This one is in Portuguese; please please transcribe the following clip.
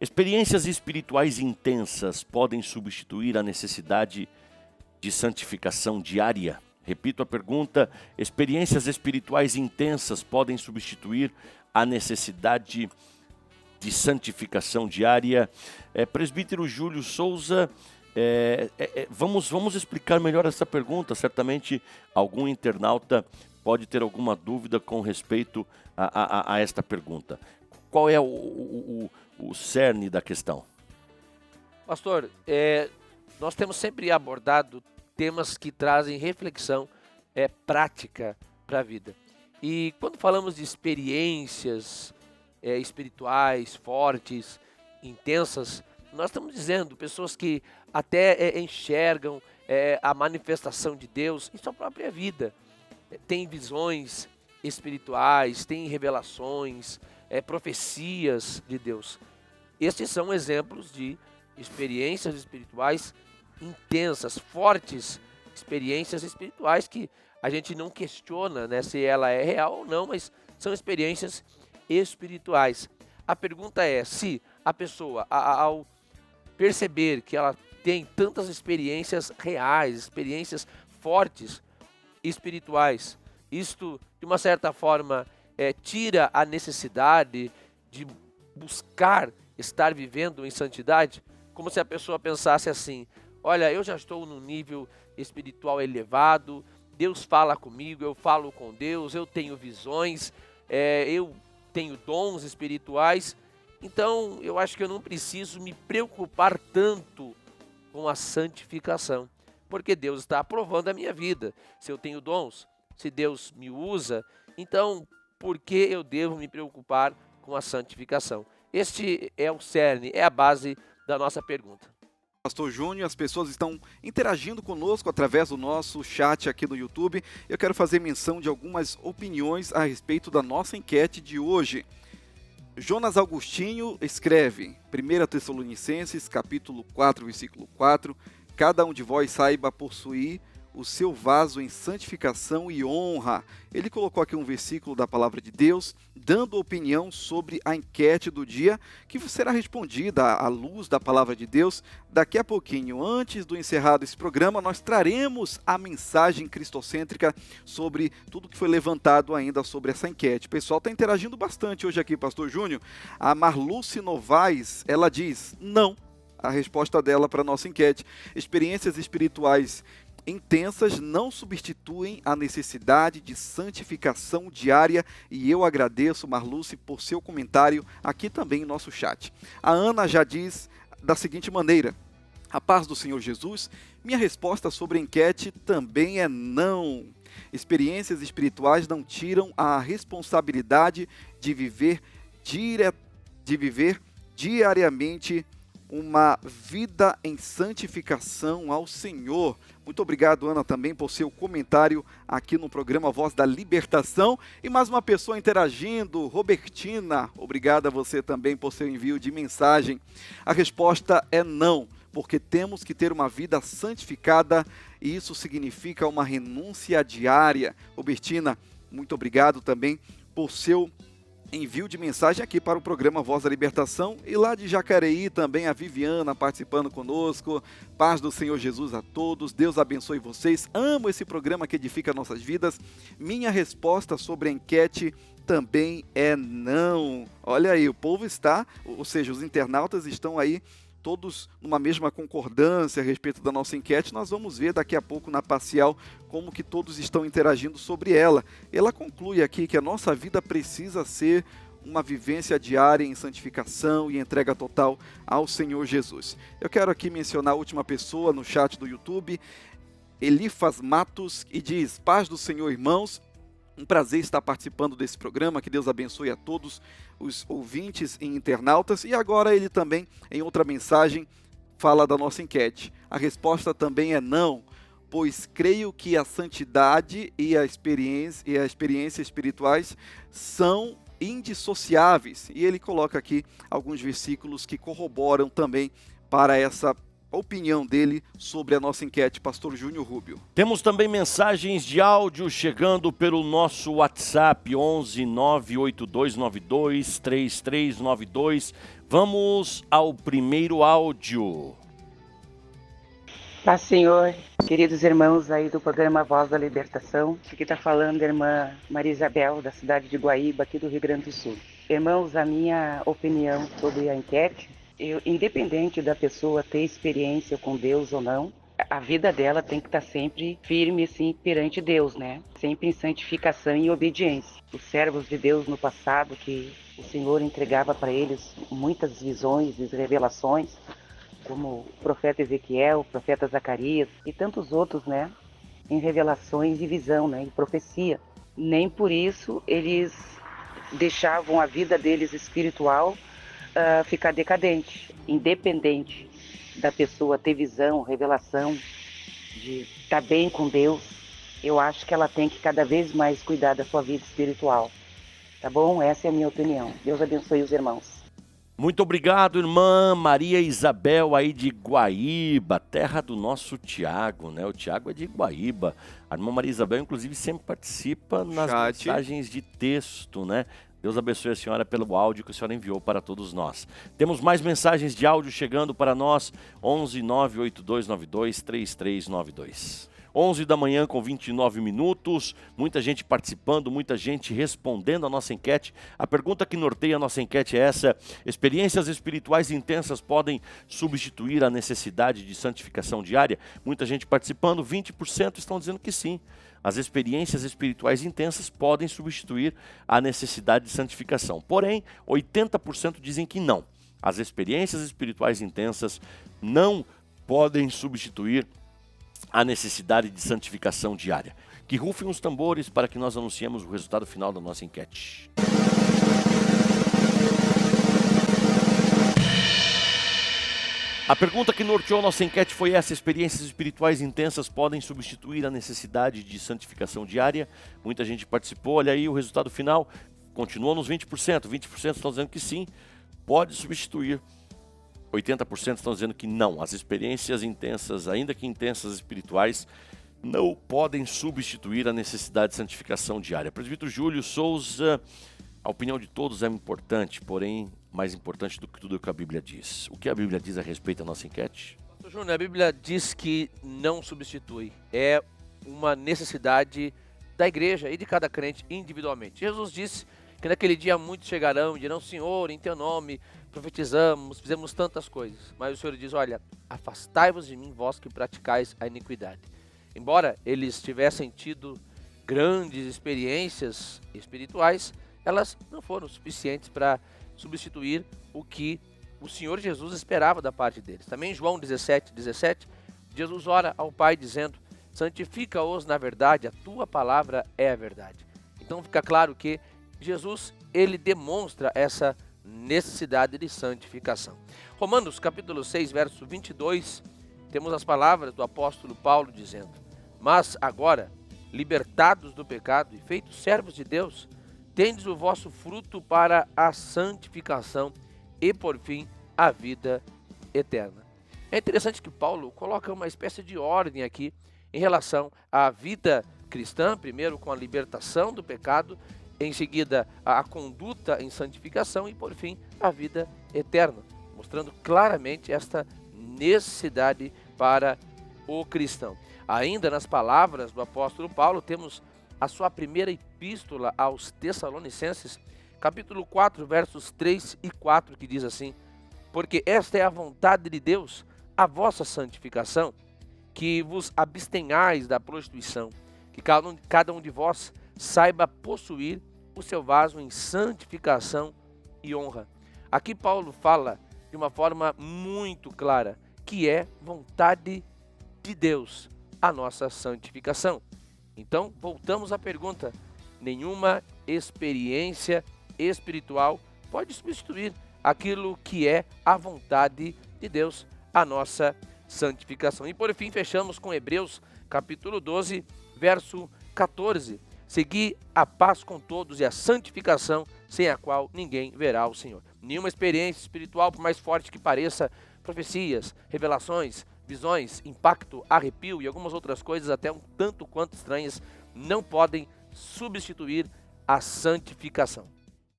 Experiências espirituais intensas podem substituir a necessidade de santificação diária? Repito a pergunta: experiências espirituais intensas podem substituir a necessidade de santificação diária? Presbítero Júlio Souza, vamos explicar melhor essa pergunta. Certamente algum internauta pode ter alguma dúvida com respeito a esta pergunta. Qual é o cerne da questão? Pastor, nós temos sempre abordado temas que trazem reflexão prática para a vida. E quando falamos de experiências espirituais fortes, intensas, nós estamos dizendo pessoas que até enxergam a manifestação de Deus em sua própria vida. Tem visões espirituais, tem revelações, profecias de Deus. Estes são exemplos de experiências espirituais intensas, fortes experiências espirituais que a gente não questiona, né, se ela é real ou não, mas são experiências espirituais. A pergunta é se a pessoa, ao perceber que ela tem tantas experiências reais, experiências fortes espirituais, isto de uma certa forma tira a necessidade de buscar estar vivendo em santidade, como se a pessoa pensasse assim: olha, eu já estou num nível espiritual elevado, Deus fala comigo, eu falo com Deus, eu tenho visões, eu tenho dons espirituais, então eu acho que eu não preciso me preocupar tanto com a santificação, porque Deus está aprovando a minha vida. Se eu tenho dons, se Deus me usa, então por que eu devo me preocupar com a santificação? Este é o cerne, é a base da nossa pergunta. Pastor Júnior, as pessoas estão interagindo conosco através do nosso chat aqui no YouTube. Eu quero fazer menção de algumas opiniões a respeito da nossa enquete de hoje. Jonas Augustinho escreve, 1 Tessalonicenses, capítulo 4, versículo 4, cada um de vós saiba possuir o seu vaso em santificação e honra. Ele colocou aqui um versículo da palavra de Deus, dando opinião sobre a enquete do dia, que será respondida à luz da palavra de Deus daqui a pouquinho. Antes do encerrado esse programa, nós traremos a mensagem cristocêntrica sobre tudo que foi levantado ainda sobre essa enquete. O pessoal está interagindo bastante hoje aqui, Pastor Júnior. A Marluce Novaes, ela diz não. A resposta dela para a nossa enquete: experiências espirituais intensas não substituem a necessidade de santificação diária, e eu agradeço, Marluce, por seu comentário aqui também em nosso chat. A Ana já diz da seguinte maneira: a paz do Senhor Jesus. Minha resposta sobre a enquete também é não. Experiências espirituais não tiram a responsabilidade de viver diariamente uma vida em santificação ao Senhor. Muito obrigado, Ana, também por seu comentário aqui no programa Voz da Libertação. E mais uma pessoa interagindo, Robertina, obrigado a você também por seu envio de mensagem. A resposta é não, porque temos que ter uma vida santificada e isso significa uma renúncia diária. Robertina, muito obrigado também por seu envio de mensagem aqui para o programa Voz da Libertação. E lá de Jacareí também a Viviana participando conosco. Paz do Senhor Jesus a todos, Deus abençoe vocês, amo esse programa que edifica nossas vidas. Minha resposta sobre a enquete também é não. Olha aí, o povo está, ou seja, os internautas estão aí todos numa mesma concordância a respeito da nossa enquete. Nós vamos ver daqui a pouco na parcial como que todos estão interagindo sobre ela. Ela conclui aqui que a nossa vida precisa ser uma vivência diária em santificação e entrega total ao Senhor Jesus. Eu quero aqui mencionar a última pessoa no chat do YouTube, Elifas Matos, e diz: paz do Senhor, irmãos. Um prazer estar participando desse programa, que Deus abençoe a todos os ouvintes e internautas. E agora ele também, em outra mensagem, fala da nossa enquete. A resposta também é não, pois creio que a santidade e a experiência espirituais são indissociáveis. E ele coloca aqui alguns versículos que corroboram também para essa opinião dele sobre a nossa enquete, pastor Júnior Rubio. Temos também mensagens de áudio chegando pelo nosso WhatsApp 11 98292 3392. Vamos ao primeiro áudio. Paz, Senhor, queridos irmãos aí do programa Voz da Libertação. Aqui está falando a irmã Maria Isabel, da cidade de Guaíba, aqui do Rio Grande do Sul. Irmãos, a minha opinião sobre a enquete, independente da pessoa ter experiência com Deus ou não, a vida dela tem que estar sempre firme assim, perante Deus, né? Sempre em santificação e obediência. Os servos de Deus no passado, que o Senhor entregava para eles muitas visões e revelações, como o profeta Ezequiel, o profeta Zacarias e tantos outros, né, em revelações e visão, né, e profecia. Nem por isso eles deixavam a vida deles espiritual ficar decadente, independente da pessoa ter visão, revelação, de estar bem com Deus. Eu acho que ela tem que cada vez mais cuidar da sua vida espiritual, tá bom? Essa é a minha opinião. Deus abençoe os irmãos. Muito obrigado, irmã Maria Isabel, aí de Guaíba, terra do nosso Tiago, né? O Tiago é de Guaíba. A irmã Maria Isabel, inclusive, sempre participa nas mensagens de texto, né? Deus abençoe a senhora pelo áudio que a senhora enviou para todos nós. Temos mais mensagens de áudio chegando para nós, 11 98292 3392. 11 da manhã com 29 minutos, muita gente participando, muita gente respondendo a nossa enquete. A pergunta que norteia a nossa enquete é essa: experiências espirituais intensas podem substituir a necessidade de santificação diária? Muita gente participando, 20% estão dizendo que sim. As experiências espirituais intensas podem substituir a necessidade de santificação. Porém, 80% dizem que não. As experiências espirituais intensas não podem substituir a necessidade de santificação diária. Que rufem os tambores para que nós anunciemos o resultado final da nossa enquete. A pergunta que norteou nossa enquete foi essa: experiências espirituais intensas podem substituir a necessidade de santificação diária? Muita gente participou, olha aí o resultado final, continuou nos 20%, 20% estão dizendo que sim, pode substituir. 80% estão dizendo que não. As experiências intensas, ainda que intensas espirituais, não podem substituir a necessidade de santificação diária. Presbítero Júlio Souza, a opinião de todos é importante, porém, mais importante do que tudo o que a Bíblia diz. O que a Bíblia diz a respeito da nossa enquete? Pastor Júnior, a Bíblia diz que não substitui. É uma necessidade da igreja e de cada crente individualmente. Jesus disse que naquele dia muitos chegarão e dirão: Senhor, em teu nome profetizamos, fizemos tantas coisas. Mas o Senhor diz: olha, afastai-vos de mim, vós que praticais a iniquidade. Embora eles tivessem tido grandes experiências espirituais, elas não foram suficientes para substituir o que o Senhor Jesus esperava da parte deles. Também em João 17:17, Jesus ora ao Pai dizendo: santifica-os na verdade, a tua palavra é a verdade. Então fica claro que Jesus, ele demonstra essa necessidade de santificação. Romanos capítulo 6, verso 22, temos as palavras do apóstolo Paulo dizendo: mas agora, libertados do pecado e feitos servos de Deus, tendes o vosso fruto para a santificação e, por fim, a vida eterna. É interessante que Paulo coloca uma espécie de ordem aqui em relação à vida cristã, primeiro com a libertação do pecado, em seguida a conduta em santificação e, por fim, a vida eterna, mostrando claramente esta necessidade para o cristão. Ainda nas palavras do apóstolo Paulo, temos a sua primeira epístola aos Tessalonicenses, capítulo 4, versos 3 e 4, que diz assim: porque esta é a vontade de Deus, a vossa santificação, que vos abstenhais da prostituição, que cada um de vós saiba possuir o seu vaso em santificação e honra. Aqui Paulo fala de uma forma muito clara que é vontade de Deus a nossa santificação. Então, voltamos à pergunta: nenhuma experiência espiritual pode substituir aquilo que é a vontade de Deus, a nossa santificação. E por fim, fechamos com Hebreus capítulo 12, verso 14. Segui a paz com todos e a santificação, sem a qual ninguém verá o Senhor. Nenhuma experiência espiritual, por mais forte que pareça, profecias, revelações, visões, impacto, arrepio e algumas outras coisas até um tanto quanto estranhas não podem substituir a santificação.